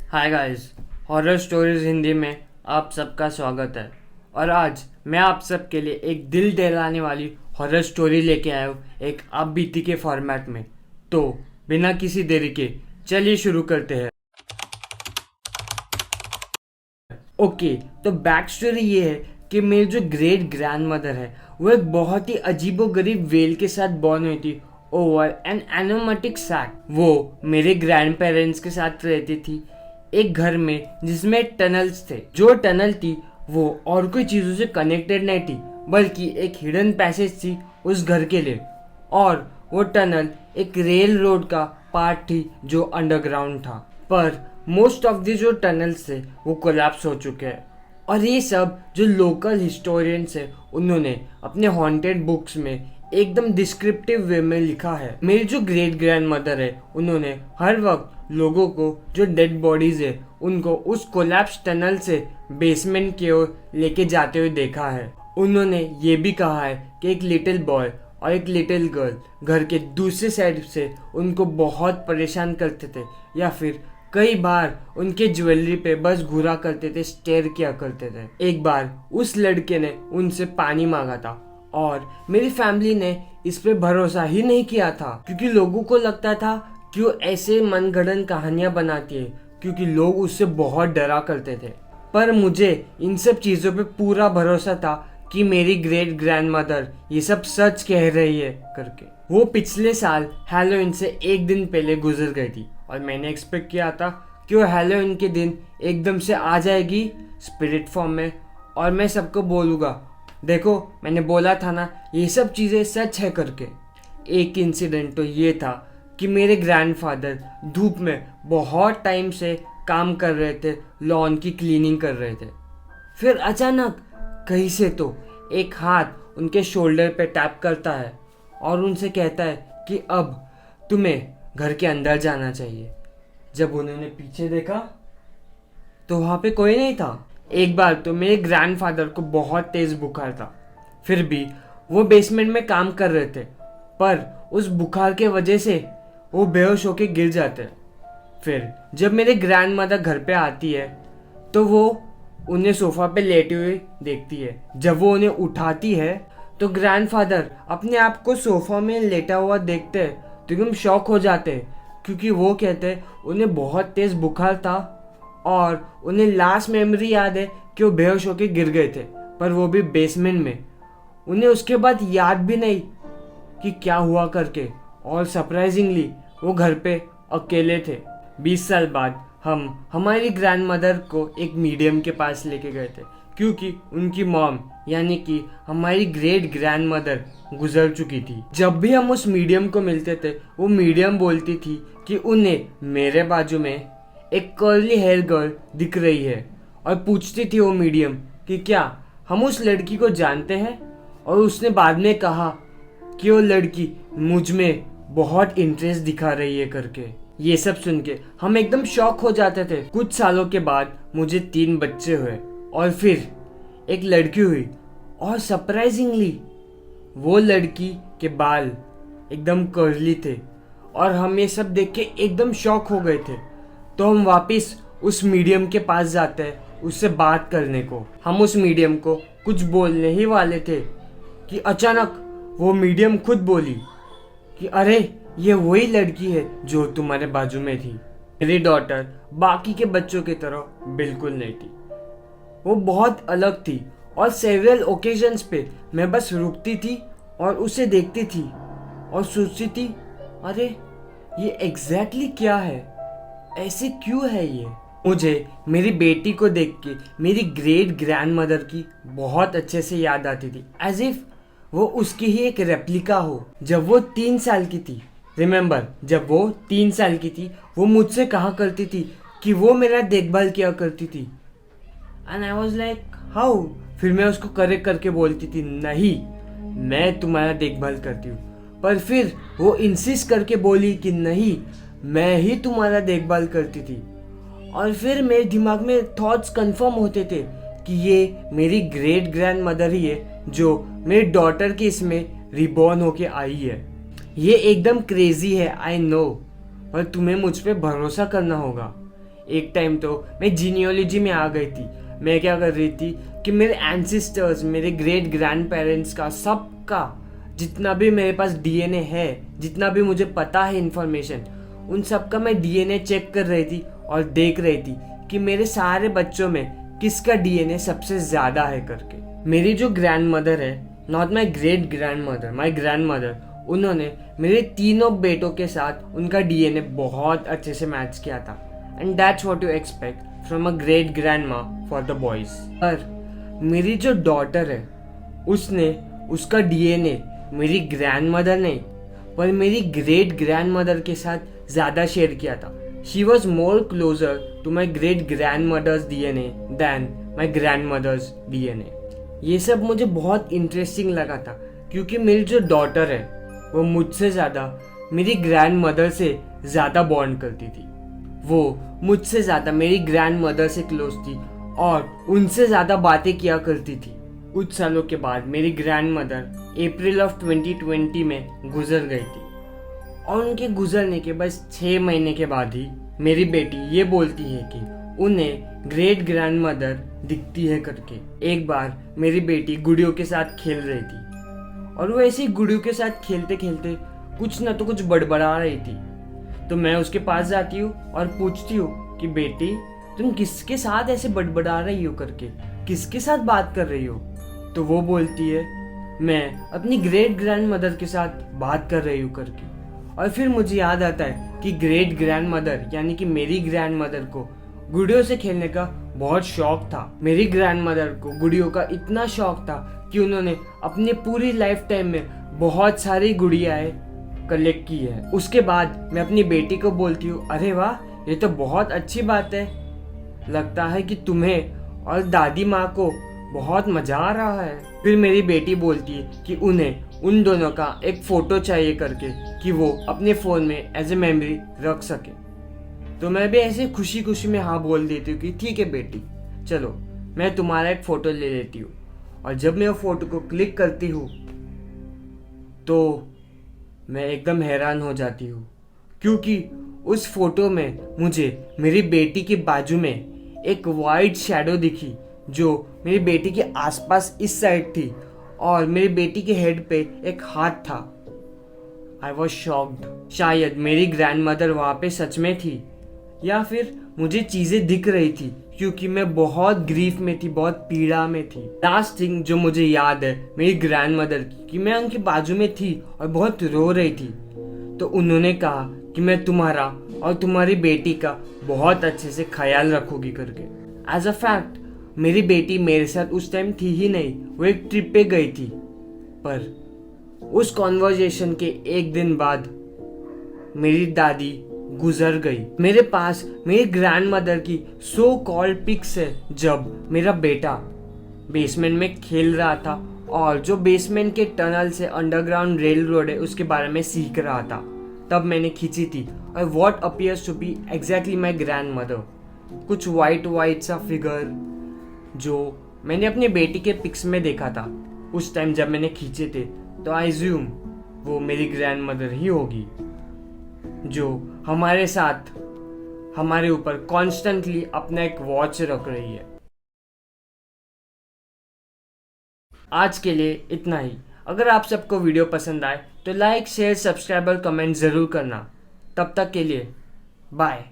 Hi guys, horror stories Hindi में आप सबका स्वागत है। और आज मैं आप सबके लिए एक दिल दहलाने वाली हॉरर स्टोरी लेके आया हूँ, एक आप बीती के फॉर्मेट में। तो बिना किसी देरी के चलिए शुरू करते हैं। ओके, तो बैक स्टोरी ये है कि मेरी जो ग्रेट ग्रैंड मदर है वो एक बहुत ही अजीबोगरीब वेल के साथ बॉर्न हुई थी ओवर एन एनोमेटिक सैक। वो मेरे ग्रैंड पेरेंट्स के साथ रहती थी एक घर में जिसमें टनल्स थे। जो टनल थी वो और कोई चीज़ों से कनेक्टेड नहीं थी, बल्कि एक हिडन पैसेज थी उस घर के लिए। और वो टनल एक रेल रोड का पार्ट थी जो अंडरग्राउंड था। पर मोस्ट ऑफ दी जो टनल्स थे वो कोलैप्स हो चुके हैं। और ये सब जो लोकल हिस्टोरियंस है उन्होंने अपने हॉन्टेड बुक्स में एकदम डिस्क्रिप्टिव वे में लिखा है। मेरी जो ग्रेट ग्रैंड मदर है उन्होंने हर वक्त लोगों को जो डेड बॉडीज है उनको उस कोलैप्स टनल से बेसमेंट की ओर लेके जाते हुए देखा है। उन्होंने ये भी कहा है कि एक लिटिल बॉय और एक लिटिल गर्ल घर के दूसरे साइड से उनको बहुत परेशान करते थे, या फिर कई बार उनके ज्वेलरी पे बस घूरा करते थे, स्टेयर किया करते थे। एक बार उस लड़के ने उनसे पानी मांगा था और मेरी फैमिली ने इस पे भरोसा ही नहीं किया था, क्योंकि लोगों को लगता था कि वो ऐसे मनगढ़ंत कहानियां बनाती है, क्योंकि लोग उससे बहुत डरा करते थे। पर मुझे इन सब चीज़ों पे पूरा भरोसा था कि मेरी ग्रेट ग्रैंड मदर ये सब सच कह रही है करके। वो पिछले साल हैलोवीन से एक दिन पहले गुजर गई थी और मैंने एक्सपेक्ट किया था कि वो हैलोवीन के दिन एकदम से आ जाएगी स्पिरिट फॉर्म में और मैं सबको बोलूँगा, देखो मैंने बोला था ना ये सब चीज़ें सच है करके। एक इंसिडेंट तो ये था कि मेरे ग्रैंडफादर धूप में बहुत टाइम से काम कर रहे थे, लॉन की क्लीनिंग कर रहे थे। फिर अचानक कहीं से तो एक हाथ उनके शोल्डर पे टैप करता है और उनसे कहता है कि अब तुम्हें घर के अंदर जाना चाहिए। जब उन्होंने पीछे देखा तो वहाँ पे कोई नहीं था। एक बार तो मेरे ग्रैंडफादर को बहुत तेज बुखार था, फिर भी वो बेसमेंट में काम कर रहे थे, पर उस बुखार के वजह से वो बेहोश होके गिर जाते। फिर जब मेरे ग्रैंड मदर घर पे आती है तो वो उन्हें सोफा पे लेटे हुए देखती है। जब वो उन्हें उठाती है तो ग्रैंडफादर अपने आप को सोफा में लेटा हुआ देखते तो एकदम शॉक हो जाते, क्योंकि वो कहते उन्हें बहुत तेज बुखार था और उन्हें लास्ट मेमोरी याद है कि वो बेहोश होके गिर गए थे, पर वो भी बेसमेंट में। उन्हें उसके बाद याद भी नहीं कि क्या हुआ करके। और सरप्राइजिंगली वो घर पे अकेले थे। 20 साल बाद हम हमारी ग्रैंड मदर को एक मीडियम के पास लेके गए थे, क्योंकि उनकी मॉम यानी कि हमारी ग्रेट ग्रैंड मदर गुजर चुकी थी। जब भी हम उस मीडियम को मिलते थे वो मीडियम बोलती थी कि उन्हें मेरे बाजू में एक कर्ली हेयर गर्ल दिख रही है, और पूछती थी वो मीडियम कि क्या हम उस लड़की को जानते हैं। और उसने बाद में कहा कि वो लड़की मुझ में बहुत इंटरेस्ट दिखा रही है करके। ये सब सुन के हम एकदम शॉक हो जाते थे। कुछ सालों के बाद मुझे 3 बच्चे हुए और फिर एक लड़की हुई, और सरप्राइजिंगली वो लड़की के बाल एकदम कर्ली थे और हम ये सब देख के एकदम शॉक हो गए थे। तो हम वापस उस मीडियम के पास जाते हैं उससे बात करने को। हम उस मीडियम को कुछ बोलने ही वाले थे कि अचानक वो मीडियम खुद बोली कि अरे ये वही लड़की है जो तुम्हारे बाजू में थी। मेरी डॉटर बाकी के बच्चों की तरह बिल्कुल नहीं थी, वो बहुत अलग थी। और सेवरल ओकेजन्स पे मैं बस रुकती थी और उसे देखती थी और सोचती थी, अरे ये एग्जैक्टली क्या है, ऐसे क्यों है ये। मुझे मेरी बेटी को देख के मेरी ग्रेट ग्रैंड मदर की बहुत अच्छे से याद आती थी, एज इफ वो उसकी ही एक रेप्लिका हो। जब वो 3 साल की थी, रिमेंबर जब वो 3 साल की थी, वो मुझसे कहा करती थी कि वो मेरा देखभाल किया करती थी। And I was like how. फिर मैं उसको करेक्ट करके बोलती थी, नहीं मैं तुम्हारा देखभाल करती हूँ। पर फिर वो इंसिस्ट करके बोली कि नहीं मैं ही तुम्हारा देखभाल करती थी। और फिर मेरे दिमाग में थॉट्स कंफर्म होते थे कि ये मेरी ग्रेट ग्रैंड मदर ही है जो मेरी डॉटर की इसमें रिबॉर्न होके आई है। ये एकदम क्रेजी है, आई नो, पर तुम्हें मुझ पे भरोसा करना होगा। एक टाइम तो मैं जीनियोलॉजी में आ गई थी। मैं क्या कर रही थी कि मेरे एंसिस्टर्स, मेरे ग्रेट ग्रैंड पेरेंट्स का, सबका जितना भी मेरे पास डीएनए है, जितना भी मुझे पता है इन्फॉर्मेशन, उन सब का मैं डीएनए चेक कर रही थी और देख रही थी कि मेरे सारे बच्चों में किसका डीएनए सबसे ज़्यादा है करके। मेरी जो ग्रैंड मदर है, not my great grand mother, my grand mother, उन्होंने मेरे तीनों बेटों के साथ उनका डीएनए बहुत अच्छे से मैच किया था। And that's what you expect from a great grand माँ फॉर द बॉयज। पर मेरी जो डॉटर है, उसने उसका डीएनए मेरी ग्रैंड मदर नहीं पर मेरी ग्रेट ग्रैंड मदर के साथ ज़्यादा शेयर किया था। She was more closer to my great grandmother's DNA than my grandmother's DNA. ये सब मुझे बहुत इंटरेस्टिंग लगा था क्योंकि मेरी जो डॉटर है वो मुझसे ज़्यादा मेरी ग्रैंड मदर से ज़्यादा बॉन्ड करती थी। वो मुझसे ज़्यादा मेरी ग्रैंड मदर से क्लोज थी और उनसे ज़्यादा बातें किया करती थी। कुछ सालों के बाद मेरी ग्रैंड मदर अप्रैल ऑफ 2020 में गुजर गई थी और उनके गुजरने के बस 6 महीने के बाद ही मेरी बेटी ये बोलती है कि उन्हें ग्रेट ग्रैंड मदर दिखती है करके। एक बार मेरी बेटी गुड़ियों के साथ खेल रही थी और वो ऐसे ही गुड़ियों के साथ खेलते खेलते कुछ ना तो कुछ बड़बड़ा रही थी। तो मैं उसके पास जाती हूँ और पूछती हूँ कि बेटी, तुम किसके साथ ऐसे बड़बड़ा रही हो करके, किसके साथ बात कर रही हो? तो वो बोलती है, मैं अपनी ग्रेट ग्रैंड मदर के साथ बात कर रही हूँ करके। और फिर मुझे याद आता है कि ग्रेट ग्रैंड मदर यानी कि मेरी ग्रैंड मदर को गुड़ियों से खेलने का बहुत शौक था। मेरी ग्रैंड मदर को गुड़ियों का इतना शौक था कि उन्होंने अपनी पूरी लाइफ टाइम में बहुत सारी गुड़ियाएं कलेक्ट की है। उसके बाद मैं अपनी बेटी को बोलती हूँ, अरे वाह, ये तो बहुत अच्छी बात है, लगता है कि तुम्हें और दादी माँ को बहुत मजा आ रहा है। फिर मेरी बेटी बोलती है कि उन्हें उन दोनों का एक फोटो चाहिए करके कि वो अपने फ़ोन में एज ए मेमोरी रख सके। तो मैं भी ऐसे खुशी खुशी में हाँ बोल देती हूँ कि ठीक है बेटी, चलो मैं तुम्हारा एक फ़ोटो ले लेती हूँ। और जब मैं वो फ़ोटो को क्लिक करती हूँ तो मैं एकदम हैरान हो जाती हूँ क्योंकि उस फोटो में मुझे मेरी बेटी के बाजू में एक वाइट शैडो दिखी जो मेरी बेटी के आसपास इस साइड थी और मेरी बेटी के हेड पे एक हाथ था। I was shocked. शायद मेरी ग्रैंड मदर वहाँ पे सच में थी या फिर मुझे चीज़ें दिख रही थी क्योंकि मैं बहुत ग्रीफ में थी, बहुत पीड़ा में थी। लास्ट थिंग जो मुझे याद है मेरी ग्रैंड मदर की कि मैं उनके बाजू में थी और बहुत रो रही थी। तो उन्होंने कहा कि मैं तुम्हारा और तुम्हारी बेटी का बहुत अच्छे से ख्याल रखूंगी करके। एज अ फैक्ट मेरी बेटी मेरे साथ उस टाइम थी ही नहीं, वो एक ट्रिप पे गई थी। पर उस कॉन्वर्जेशन के एक दिन बाद मेरी दादी गुजर गई। मेरे पास मेरी ग्रैंड मदर की सो कॉल्ड पिक्स है जब मेरा बेटा बेसमेंट में खेल रहा था और जो बेसमेंट के टनल से अंडरग्राउंड रेल रोड है उसके बारे में सीख रहा था। तब मैंने खींची थी और what appears to be exactly my grandmother, कुछ वाइट सा फिगर जो मैंने अपनी बेटी के पिक्स में देखा था उस टाइम जब मैंने खींचे थे। तो आई ज्यूम वो मेरी ग्रैंड मदर ही होगी जो हमारे साथ हमारे ऊपर कॉन्स्टेंटली अपना एक वॉच रख रही है। आज के लिए इतना ही। अगर आप सबको वीडियो पसंद आए तो लाइक, शेयर, सब्सक्राइब और कमेंट ज़रूर करना। तब तक के लिए बाय।